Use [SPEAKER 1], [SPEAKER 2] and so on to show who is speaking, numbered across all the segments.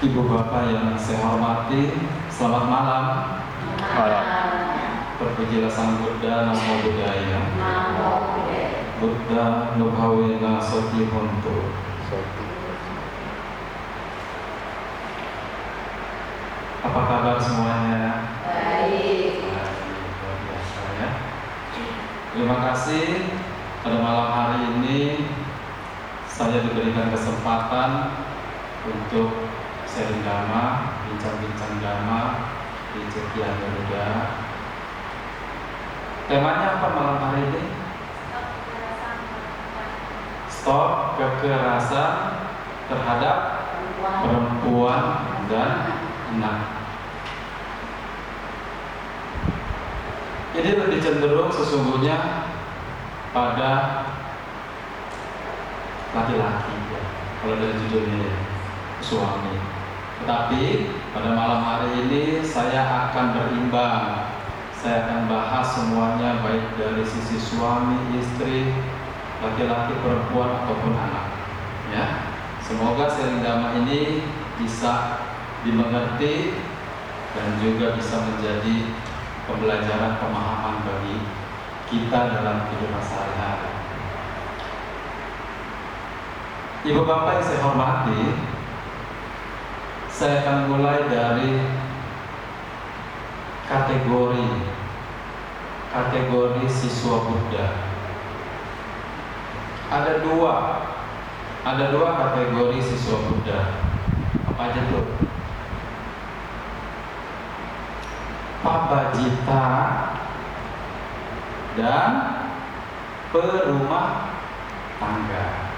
[SPEAKER 1] Ibu Bapak yang saya hormati, selamat malam.
[SPEAKER 2] Malam.
[SPEAKER 1] Terpujilah Sang Buddha, Namo Buddhaya. Buddha Nubhawena Soti Hontu. Apa kabar semuanya?
[SPEAKER 2] Baik.
[SPEAKER 1] Luar biasa ya. Terima kasih pada malam hari ini saya diberikan kesempatan untuk sharing dhamma, bincang-bincang dhamma di Cetya Garuda. Temanya apa malam hari ini? Stop kekerasan terhadap perempuan dan anak. Ini lebih cenderung sesungguhnya pada laki-laki ya, kalau dari judulnya ya, suami. Tetapi pada malam hari ini saya akan berimbang. Saya akan bahas semuanya baik dari sisi suami, istri, laki-laki, perempuan ataupun anak. Ya, semoga sharing dhamma ini bisa dimengerti dan juga bisa menjadi pembelajaran pemahaman bagi kita dalam kehidupan sehari-hari. Ibu Bapak yang saya hormati, saya akan mulai dari kategori siswa Buddha. Ada dua kategori siswa Buddha. Apa aja tuh? Pabajita dan perumah tangga.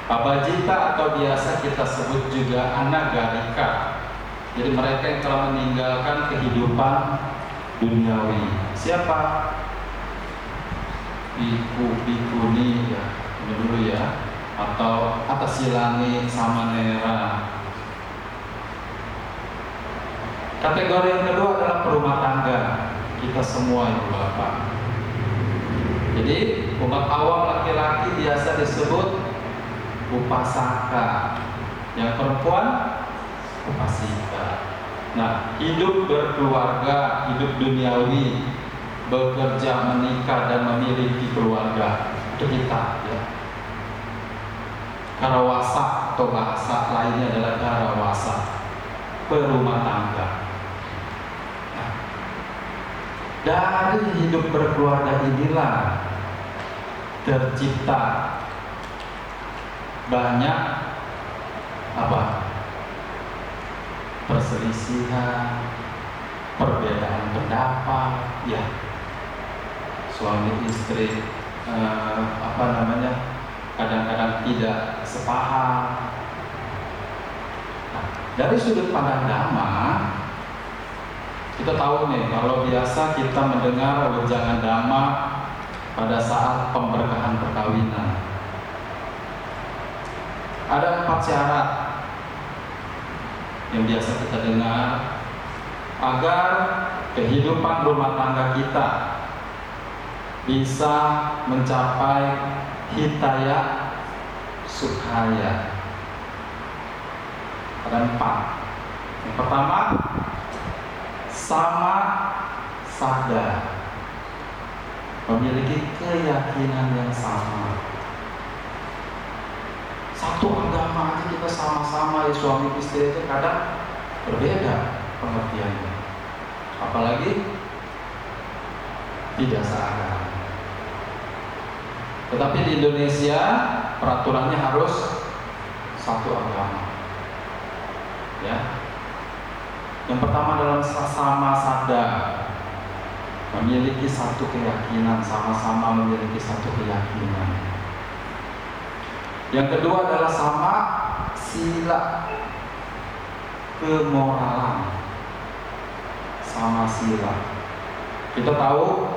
[SPEAKER 1] Pabajita atau biasa kita sebut juga anagarika. Jadi mereka yang telah meninggalkan kehidupan duniawi. Siapa? Biku, bikuni ya, ini dulu ya. Atau atasilani, samanera. Kategori yang kedua adalah perumah tangga. Kita semua Ibu Bapak. Jadi umat awam laki-laki biasa disebut upasaka, yang perempuan upasika. Nah, hidup berkeluarga, hidup duniawi, bekerja, menikah dan memiliki keluarga, itu kita ya. Karawasa atau bahasa lainnya adalah karawasa, perumah tangga. Nah, dari hidup berkeluarga inilah tercipta banyak perselisihan, perbedaan pendapat, ya, suami istri kadang-kadang tidak sepaham. Nah, dari sudut pandang dhamma, kita tahu nih kalau biasa kita mendengar wejangan dhamma pada saat pemberkahan perkawinan. Ada 4 syarat yang biasa kita dengar agar kehidupan rumah tangga kita bisa mencapai hitaya sukhaya. Ada 4. Yang pertama, sama sadar, memiliki keyakinan yang sama. Satu agama aja kita sama-sama ya, suami istri itu kadang berbeda pengertiannya, apalagi tidak seagama. Tetapi di Indonesia peraturannya harus satu agama. Ya. Yang pertama adalah sama sadar, memiliki satu keyakinan, sama-sama memiliki satu keyakinan. Yang kedua adalah sama sila, kemoralan, sama sila. Kita tahu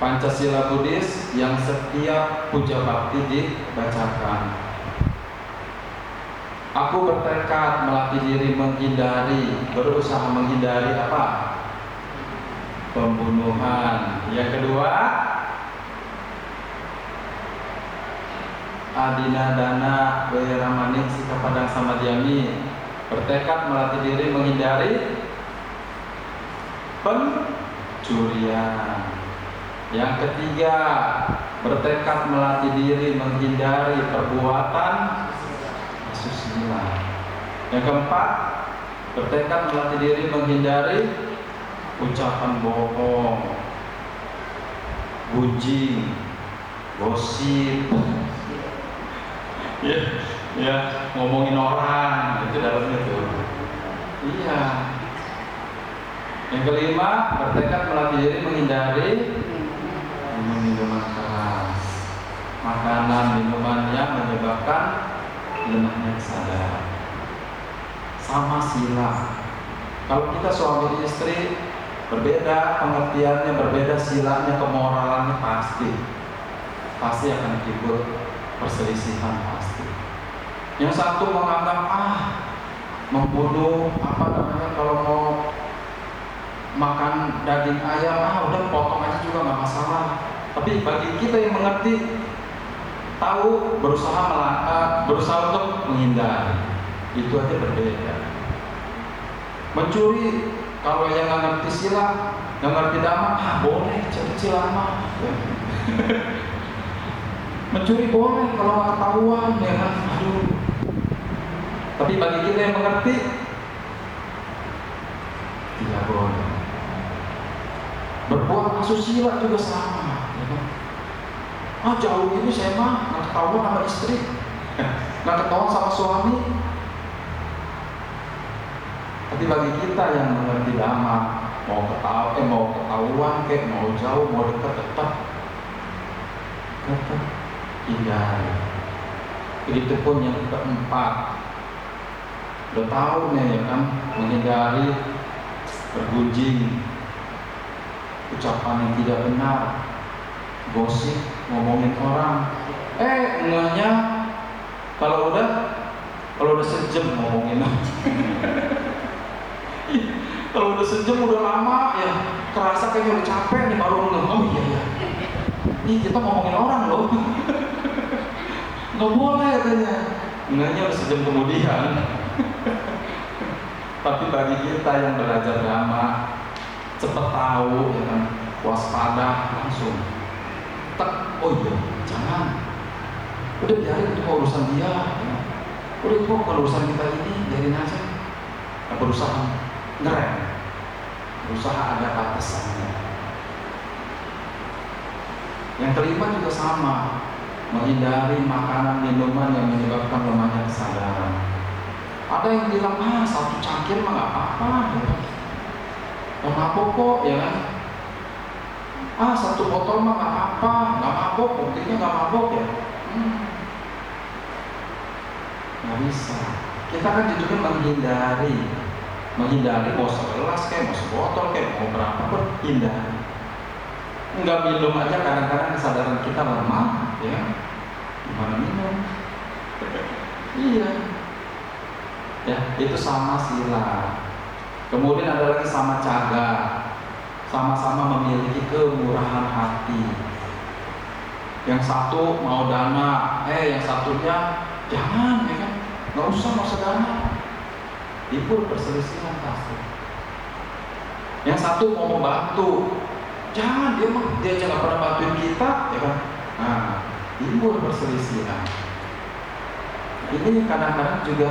[SPEAKER 1] Pancasila Buddhis yang setiap puja bakti dibacakan. Aku bertekad melatih diri berusaha menghindari apa? Pembunuhan. Yang kedua, Adina Dana Weramani Sikapadang Samadhyami, Bertekad melatih diri menghindari pencurian. Yang ketiga, bertekad melatih diri menghindari perbuatan asusila. Yang keempat, bertekad melatih diri menghindari ucapan bohong, gunjing, gosip, ya, ngomongin orang, itu dalamnya tuh. Iya. Yang kelima, bertekad melatih diri menghindari minuman keras, makanan, minuman yang menyebabkan lemahnya kesadaran. Sama sila. Kalau kita suami istri berbeda pengertiannya, berbeda silanya, kemoralannya pasti akan timbul perselisihan pasti. Yang satu menganggap membunuh kalau mau makan daging ayam udah potong aja juga nggak masalah. Tapi bagi kita yang mengerti, tahu, berusaha untuk menghindari, itu aja berbeda. Mencuri, kalau yang nggak ngerti sila, nggak ngerti dhamma, boleh kecil-kecil lama. Mencuri boleh kalau nggak ketahuan, ya kan? Tapi bagi kita yang mengerti, tidak boleh. Berbuat asusila juga sama, ya kan? Jauh ini saya mah nggak ketahuan sama istri, nggak ketahuan sama suami. Tapi bagi kita yang mengerti dhamma, mau ketahuan, kayak mau jauh, mau dekat, tetap hindari. Begitupun yang keempat, udah tahu nih ya kan, menghindari bergunjing, ucapan yang tidak benar, gosip, ngomongin orang. Enggaknya kalau udah sejam ngomongin. Kalau udah sejam, udah lama ya, kerasa kayaknya udah capek nih, baru iya. Kita ngomongin orang loh. Nggak boleh katanya. Enggaknya udah sejam kemudian. Tapi bagi kita yang belajar dhamma, cepet tahu ya kan, waspada langsung. Jangan. Udah biarin itu urusan dia. Ya. Udah itu bukan urusan kita ini, biarin aja. Berusaha ngerem, berusaha ada batasannya. Yang kelima juga sama, menghindari makanan minuman yang menyebabkan lemahnya kesadaran. Ada yang bilang satu cangkir mah nggak apa-apa, nggak mabok kok, ya kan? Satu botol mah nggak apa-apa, nggak mabok, buktinya nggak mabok ya. Nggak bisa. Kita kan juga menghindari mau segelas kayak mau sebotol kayak mau berapa pun hindari. Nggak minum aja kadang-kadang kesadaran kita lemah, ya. Gimana minum? Iya. Ya, itu sama sila. Kemudian ada lagi sama caga, sama-sama memiliki kemurahan hati. Yang satu mau dana, yang satunya jangan, ya kan? Nggak usah dana. Timbul perselisihan pasti. Yang satu mau membantu, jangan, dia aja nggak pernah bantuin kita, ya kan? Timbul perselisihan. Ini kadang-kadang juga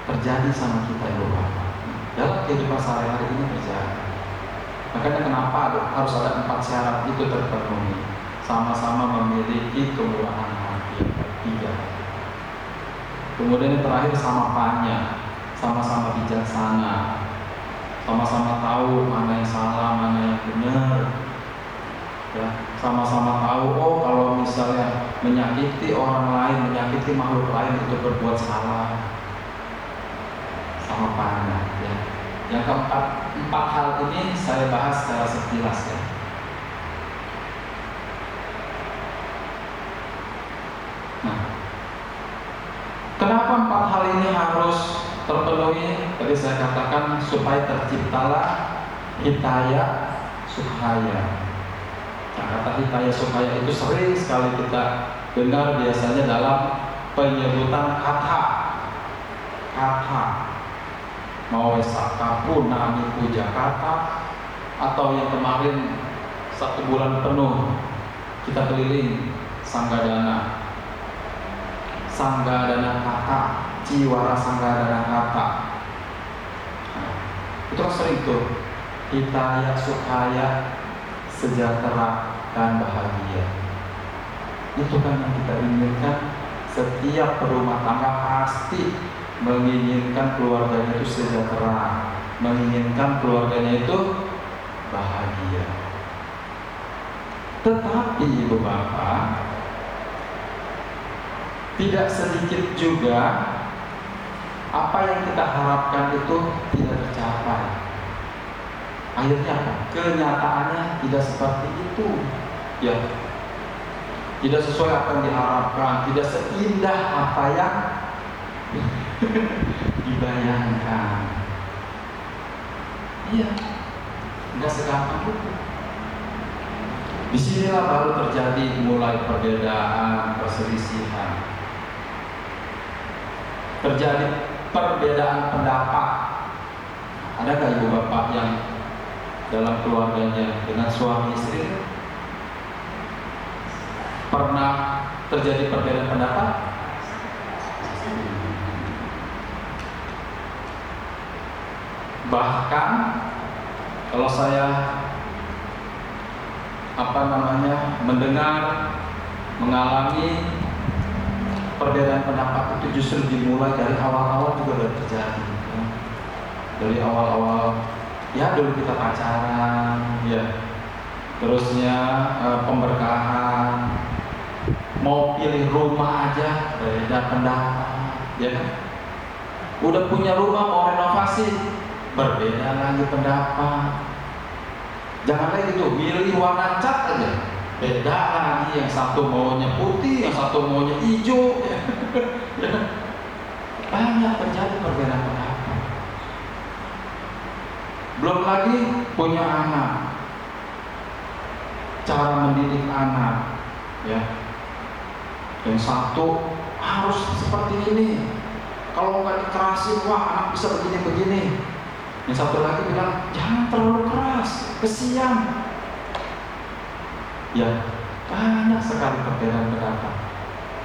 [SPEAKER 1] terjadi sama kita ya Bapak. Dalam kehidupan sehari-hari ini terjadi. Makanya kenapa harus ada 4 syarat itu terpenuhi. Sama-sama memiliki kemurahan hati. 3. Kemudian yang terakhir sama panya. Sama-sama bijaksana, sama-sama tahu mana yang salah, mana yang benar, ya, sama-sama tahu kalau misalnya menyakiti orang lain, menyakiti makhluk lain itu berbuat salah, sama pandang, ya. Yang keempat, 4 hal ini saya bahas secara sekilas ya. Kenapa 4 hal ini harus terpenuhi? Tadi saya katakan supaya terciptalah hitaya sukhaya. Nah, kata hitaya sukhaya itu sering sekali kita dengar biasanya dalam penyebutan kata. mau Sakapu, Namiku, Jakarta, atau yang kemarin 1 bulan penuh kita keliling Sanggadana Kata, Ciwara Sanggadana Kata. Nah, itu kan sering tuh, Hitaya, Sukaya, sejahtera dan bahagia. Itu kan yang kita inginkan. Setiap berumah tangga pasti menginginkan keluarganya itu sejahtera, menginginkan keluarganya itu bahagia. Tetapi Ibu Bapak, tidak sedikit juga apa yang kita harapkan itu tidak tercapai. Akhirnya apa? Kenyataannya tidak seperti itu, ya. Tidak sesuai apa yang diharapkan, tidak seindah apa yang dibayangkan. Iya, nggak segampang itu. Disinilah baru terjadi mulai perbedaan, perselisihan, terjadi perbedaan pendapat. Adakah ibu bapak yang dalam keluarganya dengan suami istri pernah terjadi perbedaan pendapat? Bahkan kalau saya mendengar, mengalami perbedaan pendapat itu justru dimulai dari awal-awal juga sudah terjadi, ya. Dari awal-awal, ya dulu kita pacaran, ya. Terusnya pemberkahan, mau pilih rumah aja beda pendapat, ya kan? Udah punya rumah mau renovasi, berbeda lagi pendapat. Jangan lagi gitu, milih warna cat aja, beda lagi. Yang satu maunya putih, yang satu maunya hijau. Banyak terjadi perbedaan pendapat. Belum lagi punya anak, cara mendidik anak, ya. Yang satu harus seperti ini, kalau nggak dikerasin, wah anak bisa begini-begini. Yang satu lagi bilang, jangan terlalu keras, kesian. Ya, banyak sekali perbedaan pendapat.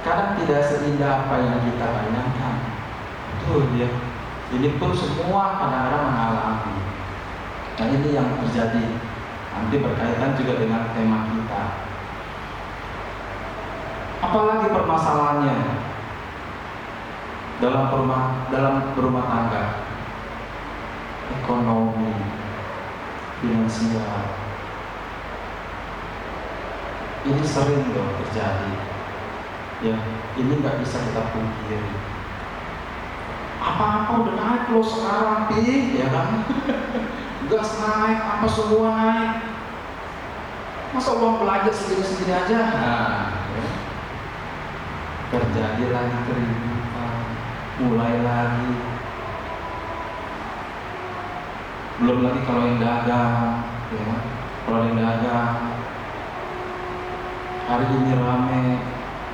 [SPEAKER 1] Kadang tidak seindah apa yang kita bayangkan. Betul ya. Ini pun semua kadang-kadang mengalami. Nah ini yang terjadi. Nanti berkaitan juga dengan tema kita. Apalagi permasalahannya dalam berumah tangga? Ekonomi, finansial. Ini sering loh terjadi. Ya, ini nggak bisa kita pungkiri. Apa-apa udah naik loh sekarang, ya kan? Gas naik, apa semua naik. Masa uang belanja segini-segini aja? Nah, ya. Terjadi lagi keributan, mulai lagi. Belum lagi kalau yang dagang, ya. Kalau yang dagang, hari ini rame,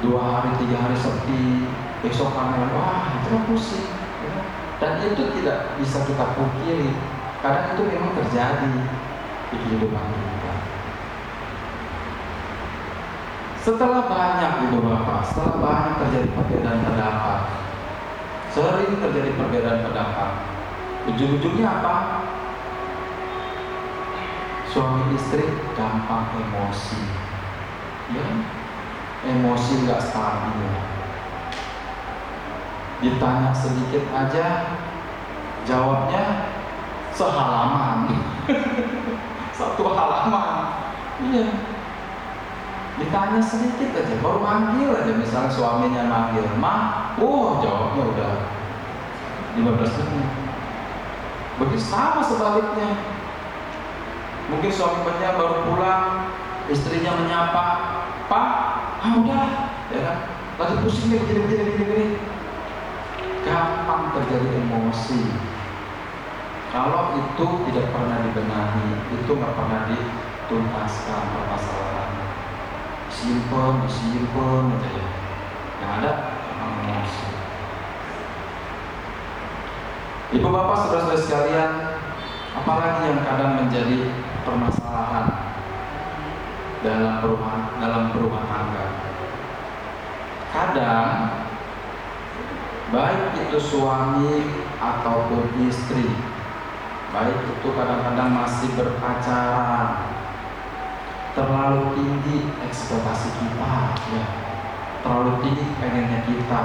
[SPEAKER 1] 2 hari, 3 hari sepi, besok rame, wah itu kan pusing, ya. Dan itu tidak bisa kita pungkiri, karena itu memang terjadi di kehidupan kita. Setelah banyak ibu bapak, setelah banyak terjadi perbedaan pendapat, sering terjadi perbedaan pendapat, ujung-ujungnya apa? Suami istri gampang emosi, ya, emosi nggak stabil. Ditanya sedikit aja, jawabnya sehalaman, 1 halaman. Iya. Ditanya sedikit aja, baru manggil aja, misalnya suaminya manggil, "Ma," jawabnya udah 15 menit. Begitu sama sebaliknya. Mungkin suaminya baru pulang, istrinya menyapa, "Pak, udah," ya kan? Lagi pusing nih begini. Gampang terjadi emosi. Kalau itu tidak pernah dibenahi, itu nggak pernah dituntaskan permasalahannya. Disimpan aja ya. Yang ada emosi. Ibu bapak saudara-saudara sekalian, apalagi yang kadang menjadi permasalahan dalam berumah tangga. Kadang baik itu suami ataupun istri, baik itu kadang-kadang masih berpacaran, terlalu tinggi ekspektasi kita, ya, terlalu tinggi pengennya kita,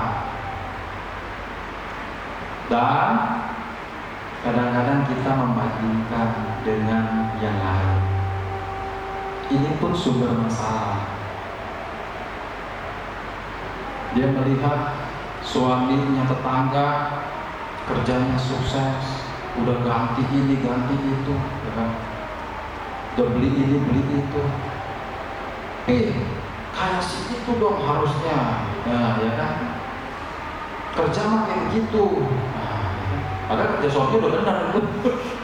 [SPEAKER 1] dan kadang-kadang kita membandingkan dengan yang lain. Ini pun sumber masalah. Dia melihat suaminya tetangga kerjanya sukses, udah ganti ini ganti itu, ya kan? Udah beli ini beli itu. Kayak si itu dong harusnya, ya kan? Kerja mah kayak gitu. Padahal kerja suami udah benar,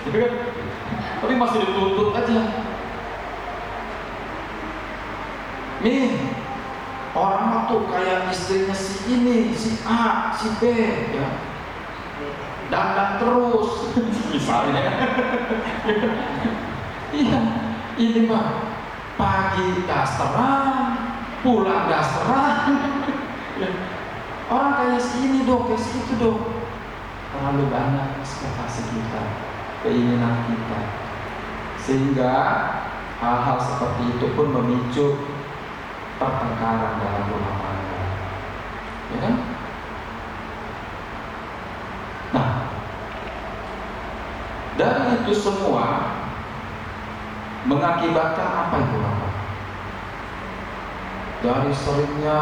[SPEAKER 1] ya kan? Tapi masih dituntut aja. Nih, orang tuh kayak istrinya si ini, si A, si B, ya, dandan terus, misalnya. Iya, ini mah pagi dasteran, pulang dasteran. Orang kayak si ini dong, kayak si itu dong. Terlalu banyak ekspektasi kita, keinginan kita, sehingga hal-hal seperti itu pun memicu pertengkaran dalam rumah tangga, ya kan? Nah, dari itu semua mengakibatkan apa itu, Bapak? Dari seringnya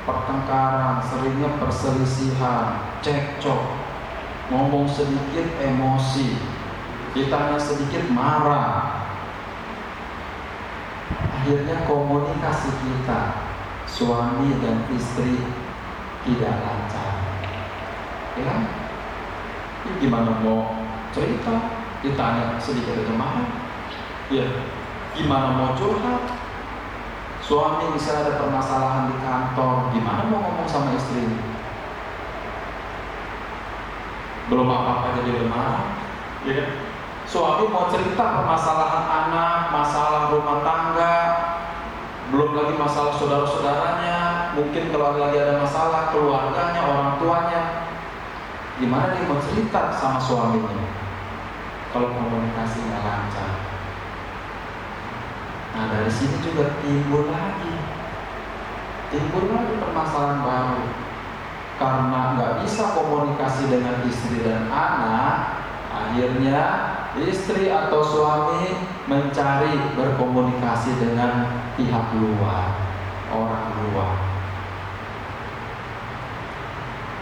[SPEAKER 1] pertengkaran, seringnya perselisihan, cekcok, ngomong sedikit emosi, ditanya sedikit marah. Akhirnya komunikasi kita, suami dan istri, tidak lancar, ya kan? Ini gimana mau cerita, ditanya sedikit aja marah, ya. Gimana mau curhat? Suami misalnya ada permasalahan di kantor, gimana mau ngomong sama istri? Belum apa-apa jadi marah, ya kan? Suami mau cerita permasalahan anak, masalah rumah tangga, belum lagi masalah saudara-saudaranya, mungkin kalau lagi ada masalah keluarganya, orang tuanya. Gimana dia mau cerita sama suaminya kalau komunikasi nggak lancar? Nah, dari sini juga timbul lagi permasalahan baru. Karena nggak bisa komunikasi dengan istri dan anak, akhirnya istri atau suami mencari berkomunikasi dengan pihak luar, orang luar.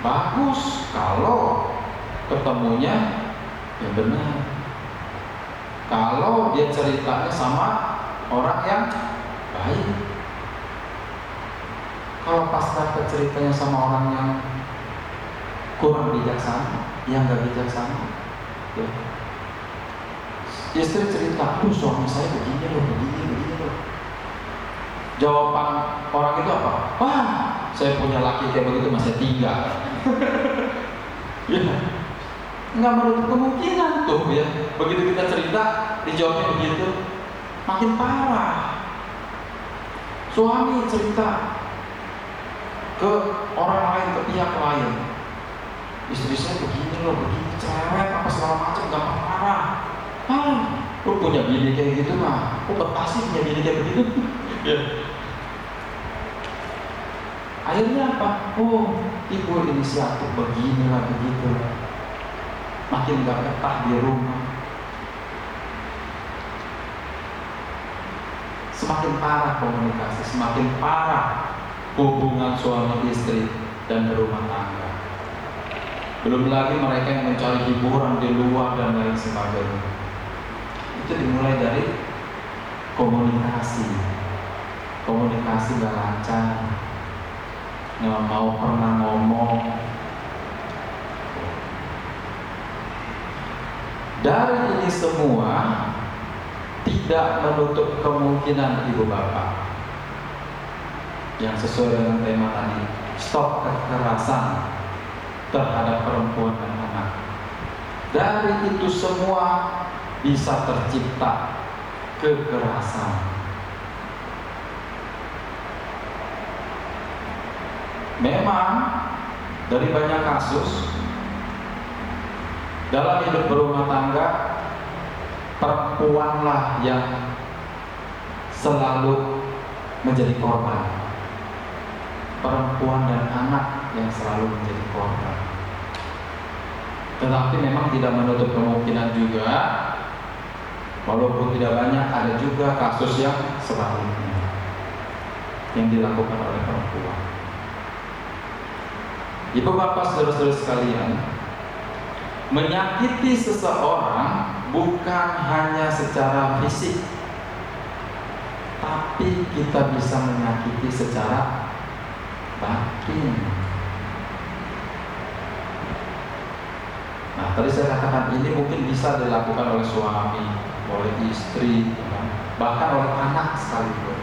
[SPEAKER 1] Bagus kalau ketemunya ya benar. Kalau dia ceritanya sama orang yang baik. Kalau pas dapat ceritanya sama orang yang kurang bijaksana, yang nggak bijaksana, ya. Istri cerita, suami saya begini loh. Jawaban orang itu apa? Wah, saya punya laki kayak begitu masih tinggal. Ya, nggak menutup kemungkinan tuh, ya. Begitu kita cerita, dijawabnya begitu, makin parah. Suami cerita ke orang lain, ke pihak lain, istri saya begini cerewet apa segala macam, gampang marah. Lu punya bini kayak gitu mah, lu betah sih punya bini kayak begitu. Ya. Akhirnya apa? Ibu inisiatif beginilah begitu. Makin gak betah di rumah. Semakin parah komunikasi, semakin parah hubungan suami istri dan berumah tangga. Belum lagi mereka yang mencari hiburan di luar dan lain sebagainya. Itu dimulai dari komunikasi gak lancar, nggak mau pernah ngomong. Dari ini semua tidak menutup kemungkinan ibu bapak yang sesuai dengan tema tadi, stop kekerasan terhadap perempuan dan anak. Dari itu semua bisa tercipta kekerasan. Memang dari banyak kasus dalam hidup berumah tangga, perempuanlah yang selalu menjadi korban. Perempuan dan anak yang selalu menjadi korban. Tetapi memang tidak menutup kemungkinan juga, walaupun tidak banyak, ada juga kasus yang sebaliknya yang dilakukan oleh perempuan. Ibu bapak saudara-saudara sekalian, menyakiti seseorang bukan hanya secara fisik, tapi kita bisa menyakiti secara batin. Nah, tadi saya katakan ini mungkin bisa dilakukan oleh suami, oleh istri, bahkan oleh anak sekalipun.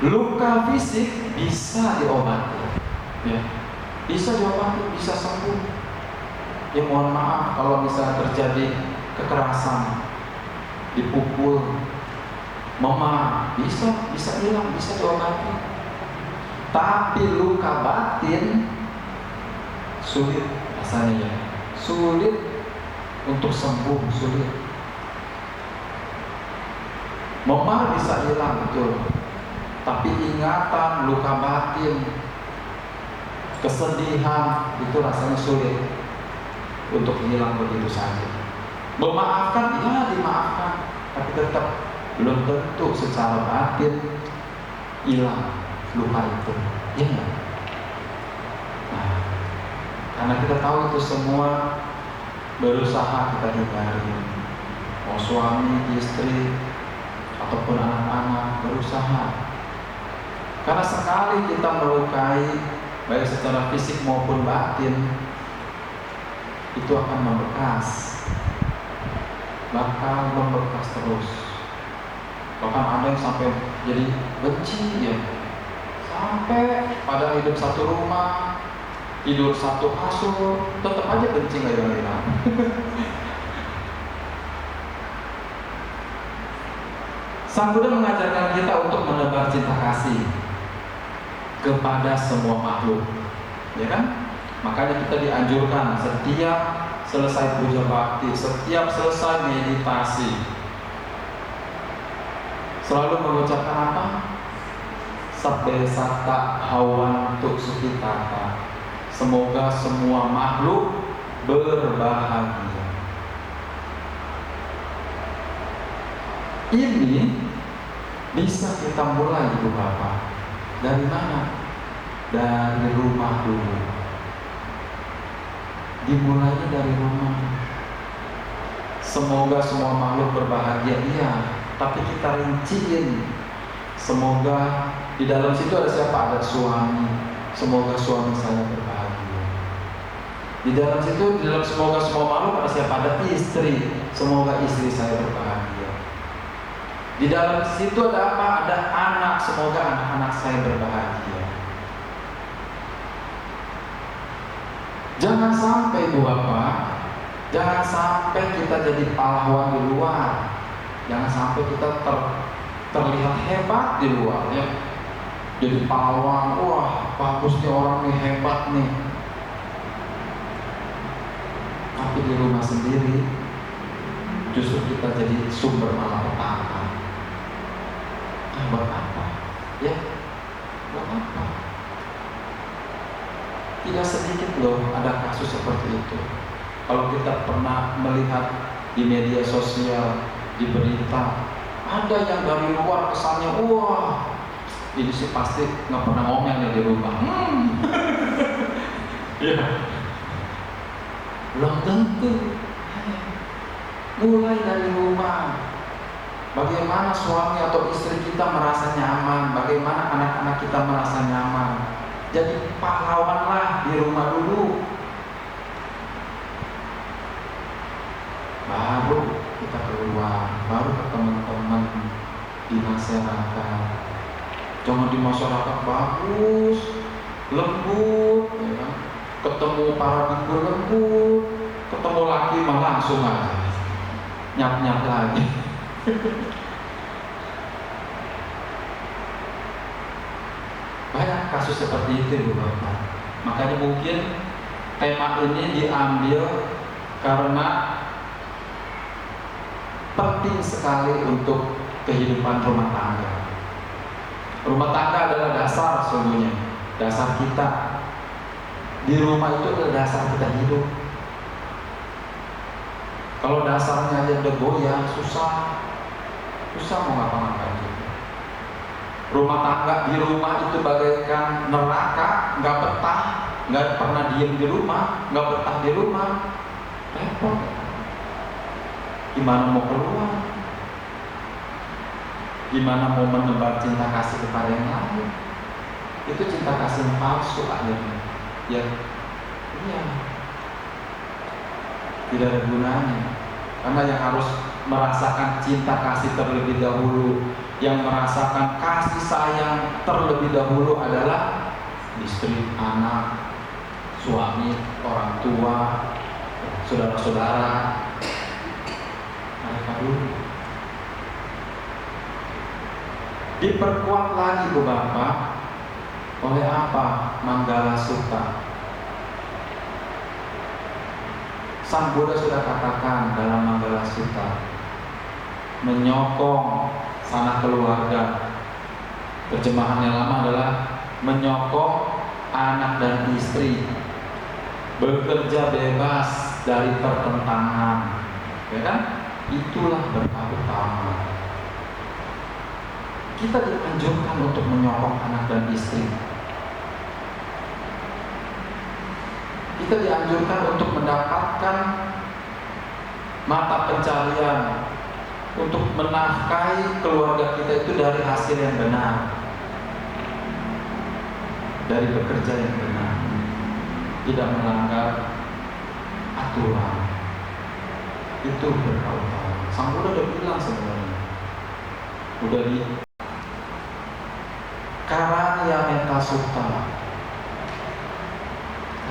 [SPEAKER 1] Luka fisik bisa diobati, ya. Bisa diobati, bisa sembuh. Ya mohon maaf kalau misalnya terjadi kekerasan, dipukul, memar, bisa hilang, bisa diobati. Tapi luka batin sulit rasanya, ya. Sulit untuk sembuh, sulit. Memar bisa hilang, betul. Tapi ingatan, luka batin, kesedihan itu rasanya sulit untuk hilang begitu saja. Memaafkan, ya dimaafkan, tapi tetap belum tentu secara batin hilang luka itu, ya enggak? Nah, karena kita tahu itu semua berusaha kita hindari. Mau suami, istri, ataupun anak-anak berusaha. Karena sekali kita melukai, baik secara fisik maupun batin, itu akan membekas, bakal membekas terus. Bahkan ada yang sampai jadi benci, ya, sampai pada hidup satu rumah, tidur satu kasur, tetap aja benci nggak hilang-hilang. Sang Buddha mengajarkan kita untuk menebar cinta kasih kepada semua makhluk, ya kan? Makanya kita dianjurkan setiap selesai puja bakti, setiap selesai meditasi, selalu mengucapkan apa? Sabbe satta hawantu sukhitata. Semoga semua makhluk berbahagia. Ini bisa kita mulai, Ibu Bapak. Dari mana? Dari rumah dulu. Dimulainya dari rumah. Semoga semua makhluk berbahagia, iya. Tapi kita rinciin. Semoga di dalam situ ada siapa? Ada suami. Semoga suami saya berbahagia. Di dalam situ, di dalam semoga semua makhluk ada siapa? Ada istri. Semoga istri saya berbahagia. Di dalam situ ada apa? Ada anak. Semoga anak-anak saya berbahagia. Jangan sampai, Bu Bapak, jangan sampai kita jadi pahlawan di luar. Jangan sampai kita terlihat hebat di luar, ya. Jadi pahlawan, wah bagus nih orang nih, hebat nih. Tapi di rumah sendiri justru kita jadi sumber malapetaka. Buat apa? Ya, buat apa? Tidak sedikit loh ada kasus seperti itu. Kalau kita pernah melihat di media sosial, di berita, ada yang dari luar kesannya, wah ini sih pasti nggak pernah ngomel nih di rumah. Ya, belum tentu. Mulai dari rumah. Bagaimana suami atau istri kita merasa nyaman, bagaimana anak-anak kita merasa nyaman. Jadi pahlawanlah di rumah dulu, baru kita keluar, baru ke teman-teman di masyarakat. Jangan di masyarakat bagus, lembut, ya kan? ketemu para biku lembut, ketemu laki mah langsung aja nyap-nyap lagi. Banyak kasus seperti itu, Bu Bapak. Makanya mungkin tema ini diambil karena penting sekali untuk kehidupan rumah tangga. Rumah tangga adalah dasar sungguhnya, dasar kita. Di rumah itu adalah dasar kita hidup. Kalau dasarnya aja udah goyah, susah mau ngapa-ngapain juga. Rumah tangga di rumah itu bagaikan neraka, nggak betah, nggak pernah diem di rumah, nggak betah di rumah, repot. Gimana mau keluar? Gimana mau menebar cinta kasih kepada yang lain? Itu cinta kasih yang palsu akhirnya. Ya, iya. Tidak ada gunanya. Karena yang harus merasakan cinta kasih terlebih dahulu, yang merasakan kasih sayang terlebih dahulu adalah istri, anak, suami, orang tua, saudara-saudara. Mereka dulu. Diperkuat lagi Bu Bapak oleh apa? Manggala Sutta. Sang Buddha sudah katakan dalam Manggala Sutta, menyokong sanak keluarga. Terjemahan yang lama adalah menyokong anak dan istri, bekerja bebas dari pertentangan, ya kan? Itulah berkah utama. Kita dianjurkan untuk menyokong anak dan istri. Kita dianjurkan untuk mendapatkan mata pencarian, untuk menafkahi keluarga kita itu dari hasil yang benar, dari bekerja yang benar, tidak melanggar aturan. Itu berkah utama. Sang Buddha udah bilang sebenarnya, udah di Karanya Metta Sutta.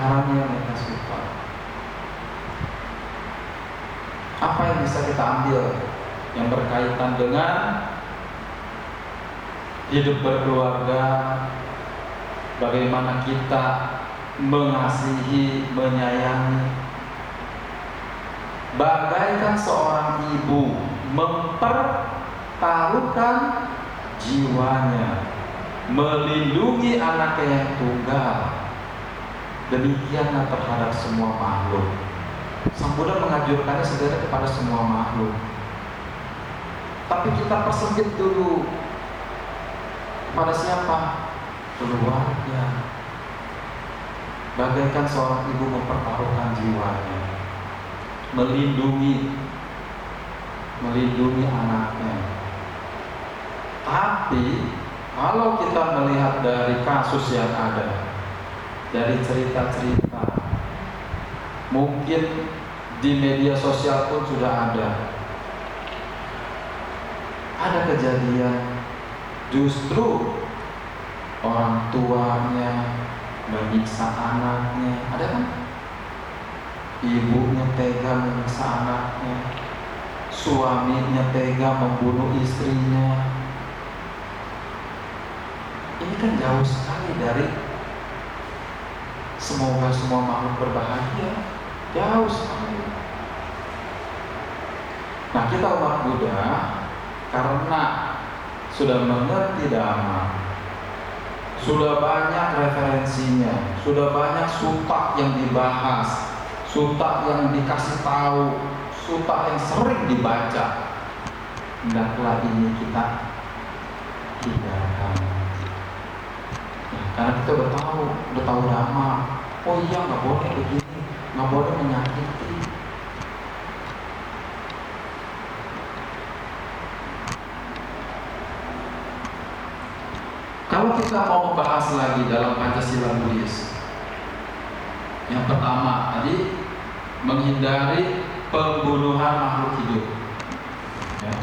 [SPEAKER 1] Karanya Metta Sutta. Apa yang bisa kita ambil yang berkaitan dengan hidup berkeluarga, bagaimana kita mengasihi, menyayangi, bagaikan seorang ibu mempertaruhkan jiwanya, melindungi anaknya yang tunggal. Demikianlah terhadap semua makhluk. Sang Buddha menganjurkannya sebenarnya kepada semua makhluk. Tapi kita persempit dulu kepada siapa? Keluarga. Bagaikan seorang ibu mempertaruhkan jiwanya, melindungi anaknya. Tapi kalau kita melihat dari kasus yang ada, dari cerita-cerita, mungkin di media sosial pun sudah ada kejadian justru orang tuanya menyiksa anaknya. Ada kan? Ibunya tega menyiksa anaknya, suaminya tega membunuh istrinya. Ini kan jauh sekali dari semoga semua makhluk berbahagia. Jauh sekali. Nah, kita umat Buddha karena sudah mengerti Dhamma, sudah banyak referensinya, sudah banyak sutta yang dibahas, sutta yang dikasih tahu, sutta yang sering dibaca. Hendaklah ini kita tinggalkan. Karena kita udah tahu Dhamma. Oh iya, nggak boleh begini, nggak boleh menyakiti. Kalau kita mau membahas lagi dalam Pancasila Buddhis, yang pertama tadi menghindari pembunuhan makhluk hidup. Ya.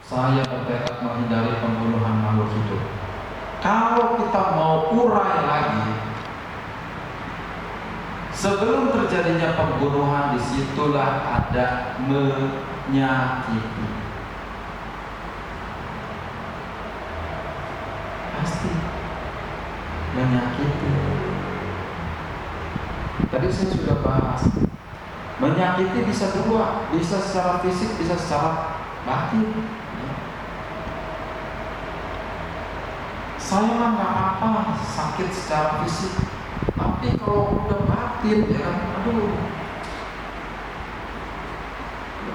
[SPEAKER 1] Saya bertekad menghindari pembunuhan makhluk hidup. Kalau kita mau urai lagi, Sebelum terjadinya pembunuhan, disitulah ada menyakiti. Pasti menyakiti. Tadi saya sudah bahas, menyakiti bisa dua, bisa secara fisik, bisa secara batin. Saya mah nggak apa-apa sakit secara fisik, tapi kalau udah batin ya kan, aduh,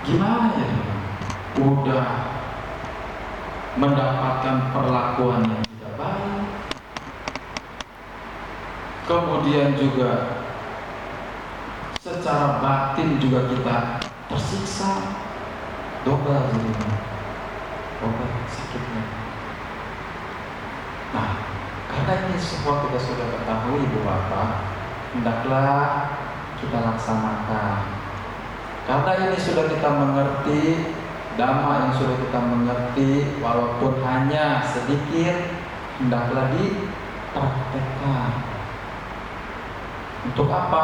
[SPEAKER 1] gimana ya? Udah mendapatkan perlakuan yang tidak baik, kemudian juga secara batin juga kita tersiksa, double jadinya, double sakitnya. Nah, karena ini semua kita sudah ketahui Ibu Bapak, hendaklah kita laksanakan. Karena ini sudah kita mengerti, Dhamma yang sudah kita mengerti, walaupun hanya sedikit, hendaklah dipraktekkan. Untuk apa?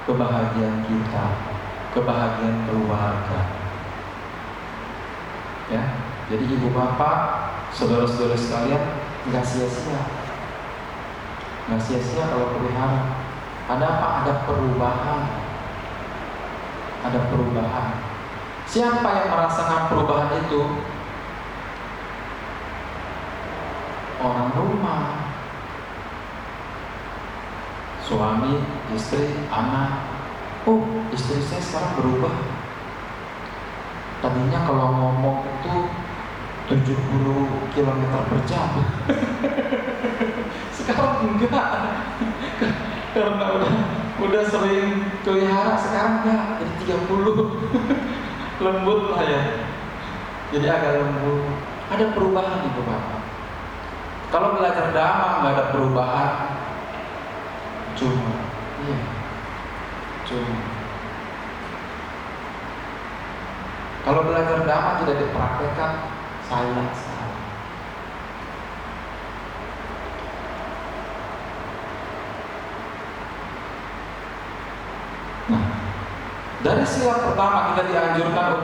[SPEAKER 1] Kebahagiaan kita, kebahagiaan keluarga. Ya, jadi Ibu Bapak, saudara-saudara sekalian, nggak sia-sia, nggak sia-sia kalau pelihara. Ada apa? Ada perubahan, ada perubahan. Siapa yang merasakan perubahan itu? Orang rumah, suami, istri, anak. Oh, istri saya sekarang berubah. Tadinya kalau ngomong itu 70 km per jam. Sekarang enggak. Karena udah sering pelihara, sekarang enggak, jadi 30. Lembut lah ya. Jadi agak lembut. Ada perubahan Ibu Bapak. Kalau belajar Dhamma nggak ada perubahan, cuma kalau belajar Dhamma tidak dipraktekkan, sayang sekali. Nah, dari sila pertama kita dianjurkan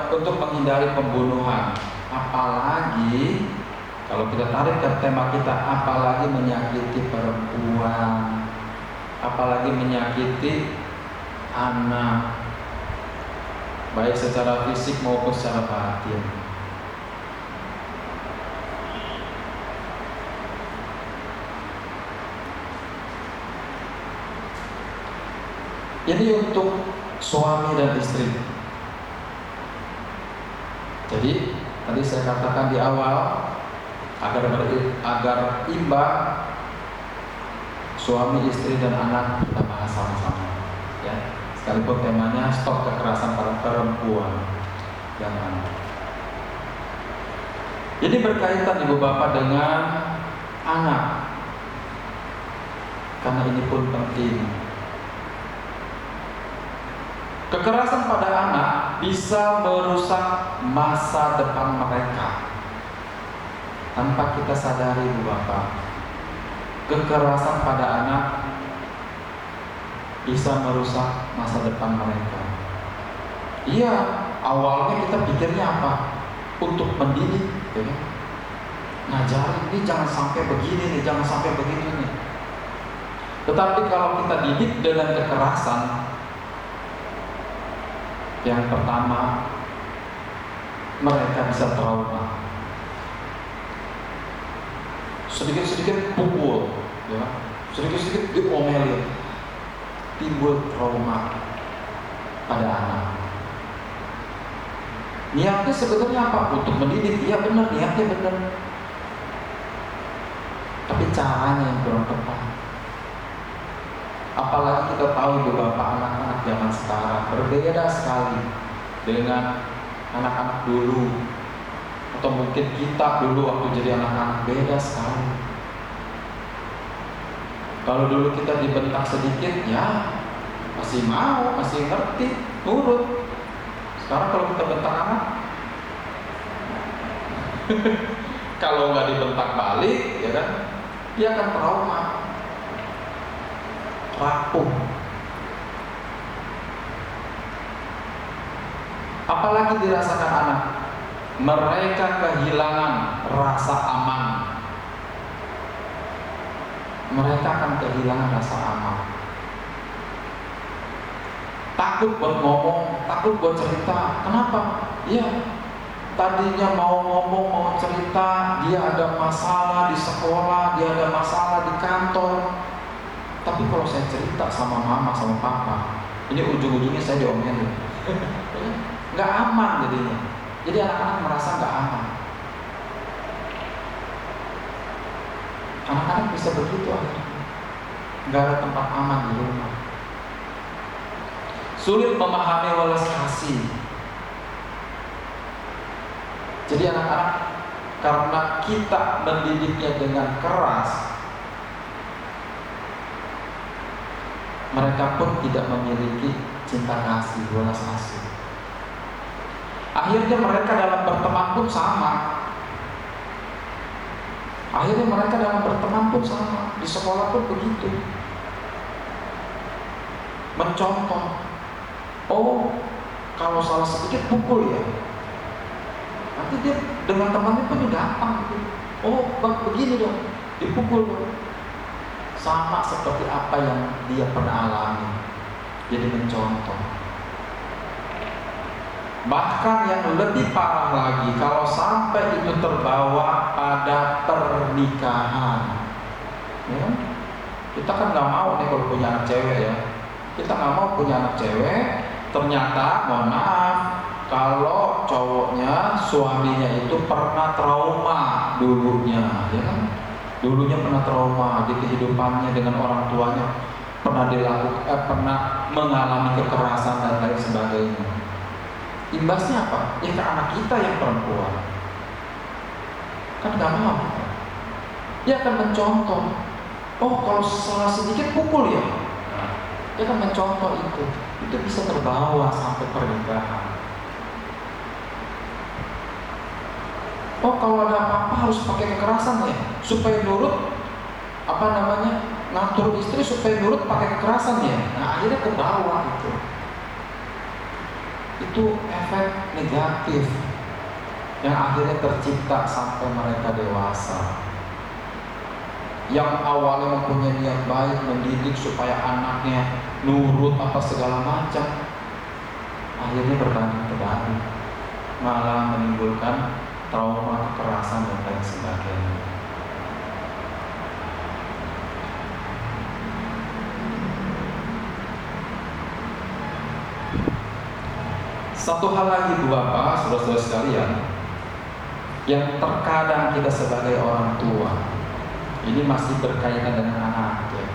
[SPEAKER 1] untuk menghindari pembunuhan. Apalagi kalau kita tarik ke tema kita, apalagi menyakiti perempuan, apalagi menyakiti anak, baik secara fisik maupun secara batin. Ini untuk suami dan istri. Jadi tadi saya katakan di awal, agar imbang, suami, istri dan anak kita bahas sama-sama. Ya, sekalipun temanya stop kekerasan pada perempuan dan anak. Jadi berkaitan Ibu Bapak dengan anak, karena ini pun penting. Kekerasan pada anak bisa merusak masa depan mereka. Tanpa kita sadari Ibu Bapak, kekerasan pada anak bisa merusak masa depan mereka. Iya, awalnya kita pikirnya apa? Untuk mendidik, ya? Ngajarin, ini jangan sampai begini nih, jangan sampai begitu nih. Tetapi kalau kita didik dengan kekerasan, yang pertama, mereka bisa trauma. Sedikit-sedikit pukul, ya, sedikit-sedikit diomelin, timbul trauma pada anak. Niatnya sebenarnya apa? Untuk mendidik, iya benar, niatnya benar. Tapi caranya yang kurang tepat. Apalagi kita tahu beberapa anak-anak zaman sekarang berbeda sekali dengan anak-anak dulu, atau mungkin kita dulu waktu jadi anak-anak, beda sekali. Kalau dulu kita dibentak sedikit, ya masih mau, masih ngerti, nurut. Sekarang kalau kita bentak anak, kalau nggak dibentak balik, ya kan, dia akan trauma, rapuh, lagi dirasakan anak? Mereka kehilangan rasa aman. Mereka akan kehilangan rasa aman. Takut buat ngomong, takut buat cerita. Kenapa? Ya, tadinya mau ngomong, mau cerita, dia ada masalah di sekolah, dia ada masalah di kantor. Tapi kalau saya cerita sama mama, sama papa, ini ujung-ujungnya saya diomelin. Nggak aman jadinya. Jadi anak-anak merasa nggak aman. Anak-anak bisa begitu akhirnya. Nggak ada tempat aman di rumah. Sulit memahami welas kasih. Jadi anak-anak, karena kita mendidiknya dengan keras, mereka pun tidak memiliki cinta kasih, welas kasih. Akhirnya mereka dalam berteman pun sama. Akhirnya mereka dalam berteman pun sama. Di sekolah pun begitu. Mencontoh. Oh, kalau salah sedikit pukul ya. Nanti dia dengan temannya pun gampang gitu. Oh, begini dong, dipukul dong. Sama seperti apa yang dia pernah alami. Jadi mencontoh. Bahkan yang lebih parah lagi, kalau sampai itu terbawa pada pernikahan, ya, kita kan nggak mau nih kalau punya anak cewek ya. Kita nggak mau punya anak cewek. Ternyata, mohon maaf, kalau cowoknya, suaminya itu pernah trauma dulunya, ya kan? Dulunya pernah trauma di kehidupannya dengan orang tuanya, pernah mengalami kekerasan dan lain sebagainya. Imbasnya apa? Ya ke anak kita yang perempuan. Kan gak mau kita. Dia akan mencontoh. Oh, kalau salah sedikit pukul ya. Dia akan mencontoh itu. Itu bisa terbawa sampai pernikahan. Oh, kalau ada apa-apa harus pakai kekerasan ya, supaya nurut, ngatur istri supaya nurut pakai kekerasan ya. Nah, akhirnya terbawa itu. Itu efek negatif yang akhirnya tercipta sampai mereka dewasa. Yang awalnya mempunyai niat baik mendidik supaya anaknya nurut apa segala macam, akhirnya berbanding terbalik, malah menimbulkan trauma, kekerasan dan lain sebagainya. Satu hal lagi Bapak, saudara-saudara sekalian, yang terkadang kita sebagai orang tua, ini masih berkaitan dengan anak ya.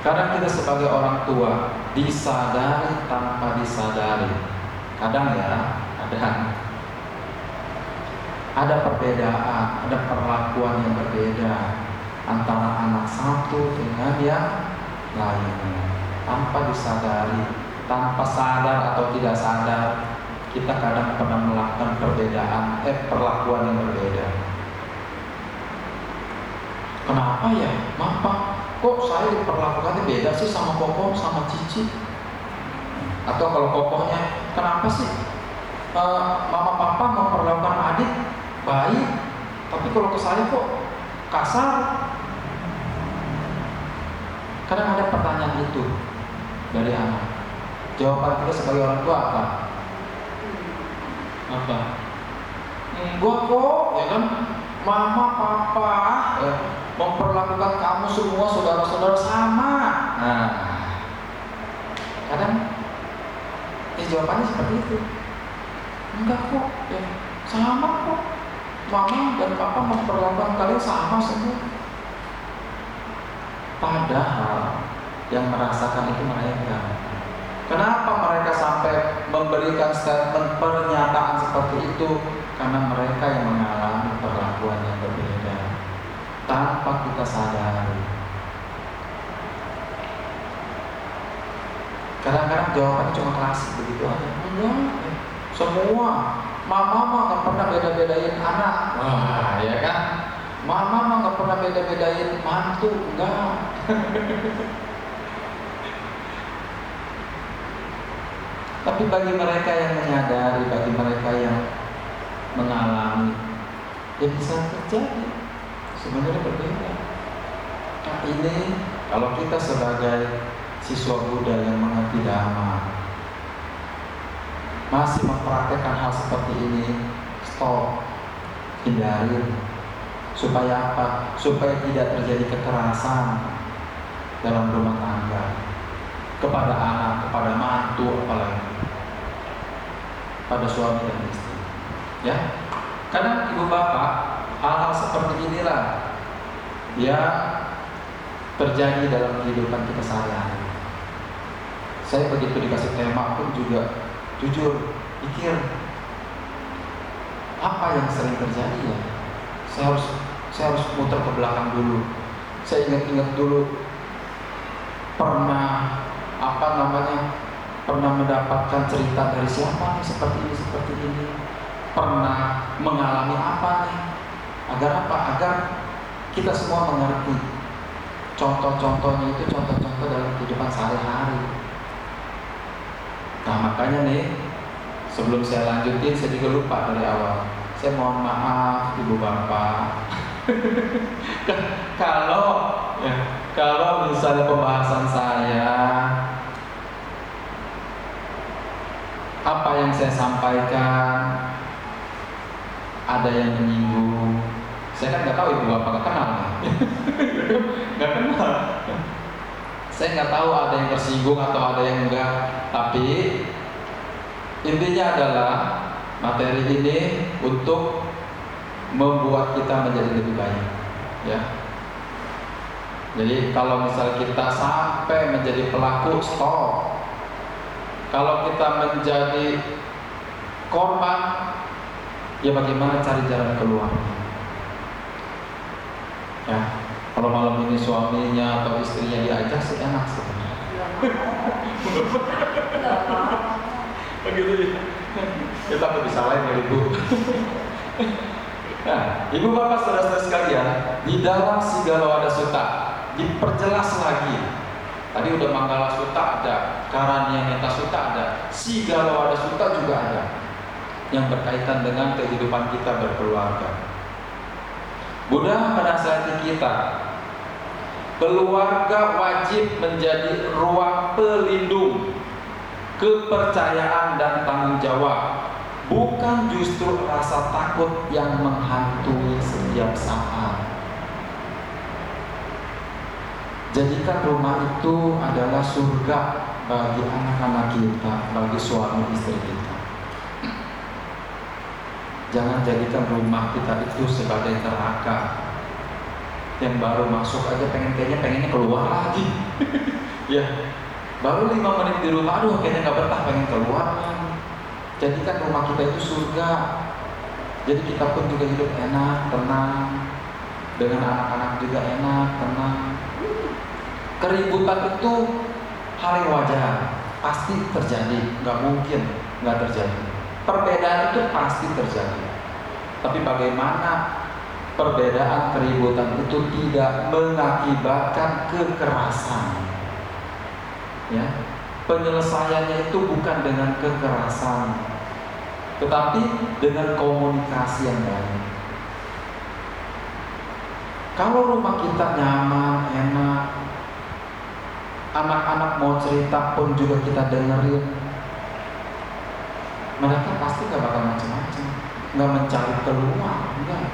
[SPEAKER 1] Kadang kita sebagai orang tua disadari tanpa disadari. Kadang ya, ada perbedaan, ada perlakuan yang berbeda antara anak satu dengan yang lainnya. Tanpa disadari, tanpa sadar atau tidak sadar, kita kadang pernah melakukan perlakuan yang berbeda. Kenapa ya, Papa? Kok saya diperlakukannya beda sih sama Koko, sama Cici? Atau kalau Kokonya, kenapa sih Mama Papa memperlakukan adik baik, tapi kalau ke saya kok kasar? Kadang ada pertanyaan itu dari anak. Jawaban kita sebagai orang tua apa? Enggak kok, ya kan? Mama, Papa memperlakukan kamu semua saudara-saudara sama. Nah, kadang jawabannya seperti itu. Enggak kok, ya sama kok. Mama dan Papa memperlakukan kalian sama semua. Padahal yang merasakan itu mereka. Kenapa mereka sampai memberikan statement pernyataan seperti itu? Karena mereka yang mengalami perlakuan yang berbeda tanpa kita sadari. Kadang-kadang jawabannya cuma klasik begitu aja. Enggak, semua. Mama mah nggak pernah beda-bedain anak. Wah, ya kan? Mama mah nggak pernah beda-bedain mantu. Enggak. Tapi bagi mereka yang menyadari, bagi mereka yang mengalami, ya bisa terjadi. Sebenarnya berbeda. Nah ini kalau kita sebagai siswa Buddha yang mengerti Dhamma masih mempraktekkan hal seperti ini, stop, hindarin. Supaya apa? Supaya tidak terjadi kekerasan dalam rumah tangga, kepada anak, kepada mantu, apalagi pada suami dan istri. Ya, karena ibu bapak, hal-hal seperti inilah ya terjadi dalam kehidupan kita sehari-hari. Saya begitu dikasih tema pun juga jujur pikir apa yang sering terjadi ya. Saya harus muter ke belakang dulu. Saya ingat-ingat dulu pernah pernah mendapatkan cerita dari siapa nih seperti ini. Pernah mengalami apa nih? Agar apa? Agar kita semua mengerti. Contoh-contohnya itu contoh-contoh dalam kehidupan sehari-hari. Nah makanya nih, sebelum saya lanjutin, saya juga lupa dari awal. Saya mohon maaf ibu bapak. Kalau misalnya pembahasan saya, apa yang saya sampaikan ada yang menyinggung, saya kan nggak tahu ibu bapak nggak kenal, nggak kenal. Saya nggak tahu ada yang tersinggung atau ada yang enggak. Tapi intinya adalah materi ini untuk membuat kita menjadi lebih baik, ya. Jadi kalau misalnya kita sampai menjadi pelaku, stop. Kalau kita menjadi korban, ya bagaimana cari jalan keluar? Ya, kalau malam ini suaminya atau istrinya diajak sih enak sebenarnya. Begitu ya. Kita nggak bisa lain ya ibu. Nah, ibu bapak saudara-saudara sekalian, di dalam Sigalawadah Sutta diperjelas lagi. Tadi udah Manggala Sutta ada, Karaniametta Sutta ada, Sigalawadah Sutta juga ada, yang berkaitan dengan kehidupan kita berkeluarga. Buddha menasihati kita, keluarga wajib menjadi ruang pelindung, kepercayaan dan tanggung jawab, bukan justru rasa takut yang menghantui setiap saat. Jadikan rumah itu adalah surga bagi anak-anak kita, bagi suami istri kita. Jangan jadikan rumah kita itu sebagai neraka. Yang baru masuk aja pengennya keluar lagi. Ya, baru 5 menit di rumah, aduh kayaknya nggak betah, pengen keluar lagi. Jadikan rumah kita itu surga. Jadi kita pun juga hidup enak, tenang. Dengan anak-anak juga enak, tenang. Keributan itu hal yang wajar, pasti terjadi, nggak mungkin nggak terjadi. Perbedaan itu pasti terjadi. Tapi bagaimana perbedaan keributan itu tidak mengakibatkan kekerasan? Ya, penyelesaiannya itu bukan dengan kekerasan, tetapi dengan komunikasi yang baik. Kalau rumah kita nyaman, enak, anak-anak mau cerita pun juga kita dengerin, mereka pasti gak bakal macam-macam, gak mencari keluar, enggak.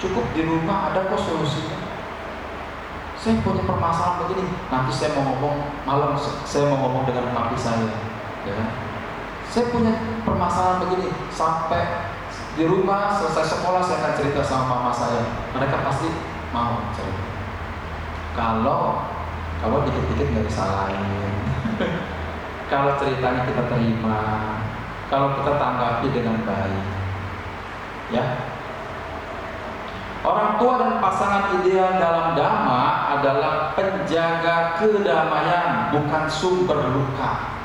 [SPEAKER 1] Cukup di rumah ada kok solusinya. Saya punya permasalahan begini, nanti saya mau ngomong malam, saya mau ngomong dengan papi saya, ya. Saya punya permasalahan begini, sampai di rumah selesai sekolah saya akan cerita sama mama saya. Mereka pasti mau cerita. Kalau dikit-dikit nggak disalahin, kalau ceritanya kita terima, kalau kita tanggapi dengan baik, ya. Orang tua dan pasangan ideal dalam Dhamma adalah penjaga kedamaian, bukan sumber luka.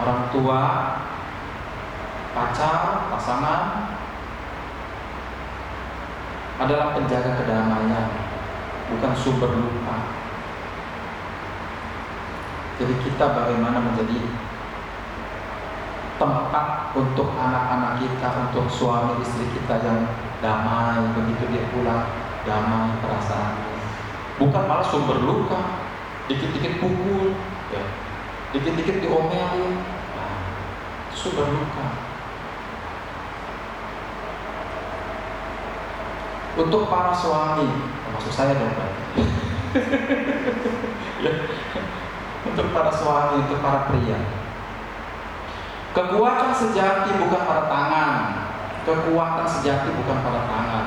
[SPEAKER 1] Orang tua, pacar, pasangan adalah penjaga kedamaian, bukan sumber luka. Jadi kita bagaimana menjadi tempat untuk anak-anak kita, untuk suami istri kita yang damai, begitu dia pulang damai perasaannya. Bukan malah sumber luka, dikit-dikit pukul, ya, dikit-dikit diomelin, nah, sumber luka. Untuk para suami, termasuk saya dong, ya. Untuk para suami, untuk para pria, kekuatan sejati bukan pada tangan, kekuatan sejati bukan pada tangan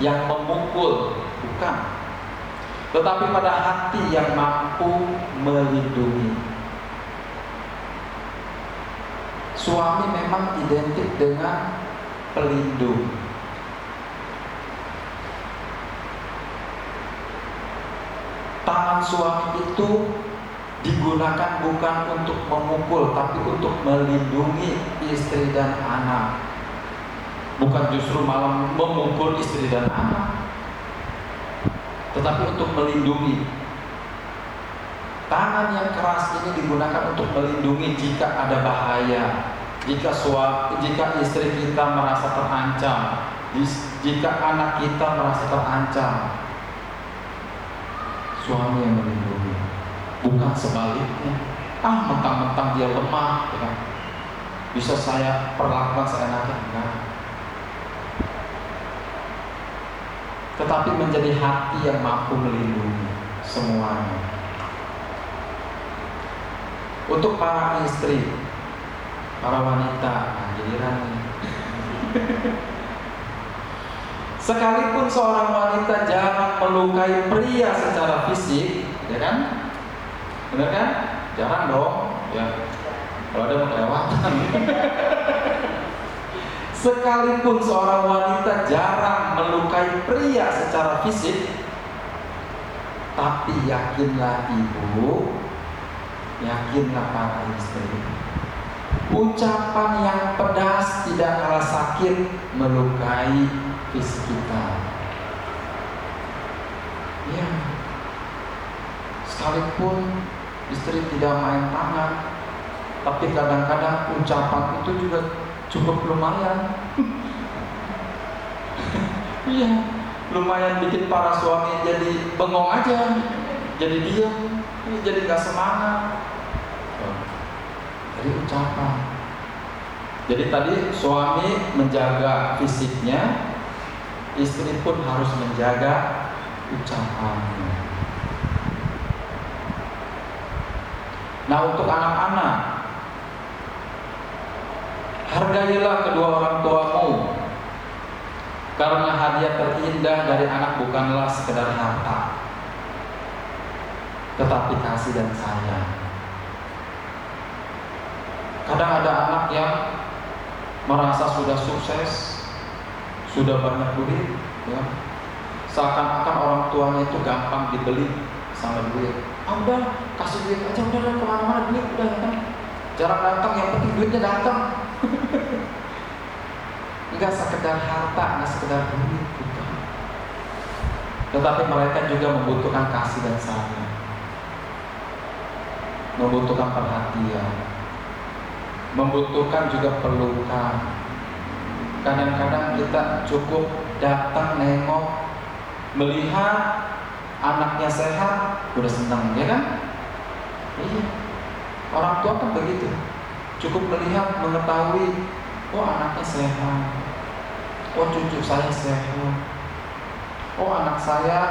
[SPEAKER 1] yang memukul, bukan, tetapi pada hati yang mampu melindungi. Suami memang identik dengan pelindung. Tangan suami itu digunakan bukan untuk memukul, tapi untuk melindungi istri dan anak. Bukan justru malah memukul istri dan anak, tetapi untuk melindungi. Tangan yang keras ini digunakan untuk melindungi jika ada bahaya, jika istri kita merasa terancam, jika anak kita merasa terancam. Suami yang melindungi, bukan sebaliknya. Mentang-mentang dia lemah, ya, bisa saya perlakukan seenaknya, enggak. Tetapi menjadi hati yang mampu melindungi semuanya. Untuk para istri, para wanita, giliran nih. Sekalipun seorang wanita jarang melukai pria secara fisik, ya kan? Benar kan? Jarang dong, ya. Kalau ada kelewatan. Sekalipun seorang wanita jarang melukai pria secara fisik, tapi yakinlah ibu, yakinlah para istri, ucapan yang pedas tidak kalah sakit melukai fisik kita. Ya, sekalipun istri tidak main tangan, tapi kadang-kadang ucapan itu juga cukup lumayan. Iya, lumayan bikin para suami jadi bengong aja, jadi diam, jadi gak semangat. Jadi ucapan. Jadi tadi suami menjaga fisiknya, istri pun harus menjaga ucapannya. Nah, untuk anak-anak, hargailah kedua orang tuamu, karena hadiah terindah dari anak bukanlah sekedar harta, tetapi kasih dan sayang. Kadang ada anak yang merasa sudah sukses, sudah banyak duit, ya, seakan-akan orang tuanya itu gampang dibeli sama duit. Udah kasih duit aja, udah kemana-mana duit, udah kan, jarang datang, yang penting duitnya datang. Enggak sekedar harta, enggak sekedar duit, bukan. Tetapi mereka juga membutuhkan kasih dan sayang, membutuhkan perhatian, membutuhkan juga pelukan. Kadang-kadang kita cukup datang nengok, melihat anaknya sehat, udah senang, ya kan? Iya, orang tua kan begitu. Cukup melihat, mengetahui, oh anaknya sehat, oh cucu saya sehat, oh anak saya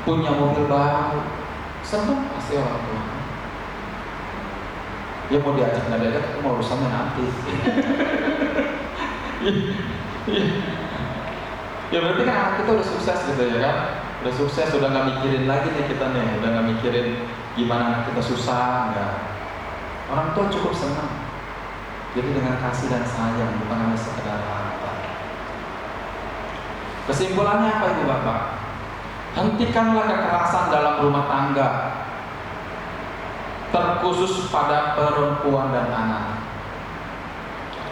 [SPEAKER 1] punya mobil baru, senang pasti orang tua. Dia mau diajak nggak diajak, itu mau urusannya nanti. Ya berarti kan anak kita udah sukses gitu, ya kan? Udah sukses, udah nggak mikirin lagi nih kita nih, udah nggak mikirin gimana anak kita susah, nggak. Orang tua cukup senang. Jadi dengan kasih dan sayang, bukan hanya sekedar harta. Kesimpulannya apa itu Bapak? Hentikanlah kekerasan dalam rumah tangga, terkhusus pada perempuan dan anak.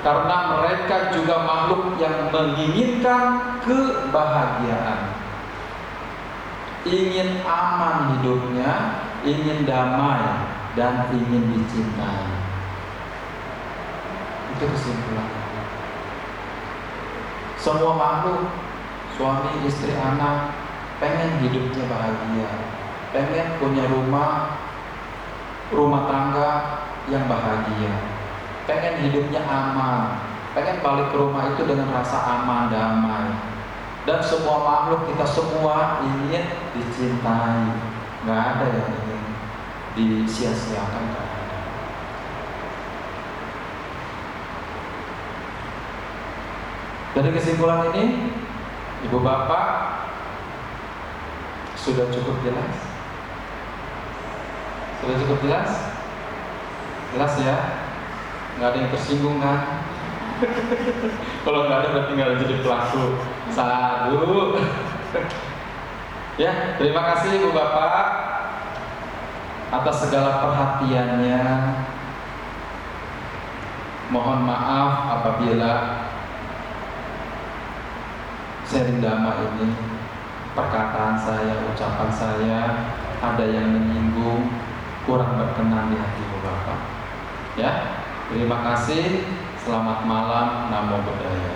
[SPEAKER 1] Karena mereka juga makhluk yang menginginkan kebahagiaan. ingin aman hidupnya, ingin damai, dan ingin dicintai. Itu kesimpulan. Semua makhluk, suami, istri, anak, pengen hidupnya bahagia, pengen punya rumah tangga yang bahagia, pengen hidupnya aman, pengen balik ke rumah itu dengan rasa aman, damai. Dan semua makhluk, kita semua ingin dicintai. Gak ada yang ingin disia-siakan, gak ada. Dari kesimpulan ini, ibu bapak, sudah cukup jelas? Sudah cukup jelas? Jelas ya? Gak ada yang tersinggung kan? Kalau nggak ada berarti nggak jadi pelaku. Sadu. Ya, terima kasih ibu bapak atas segala perhatiannya. Mohon maaf apabila sharing dhamma ini, perkataan saya, ucapan saya ada yang menyinggung, kurang berkenan di hati ibu bapak. Ya, terima kasih. Selamat malam, Namo Buddhaya.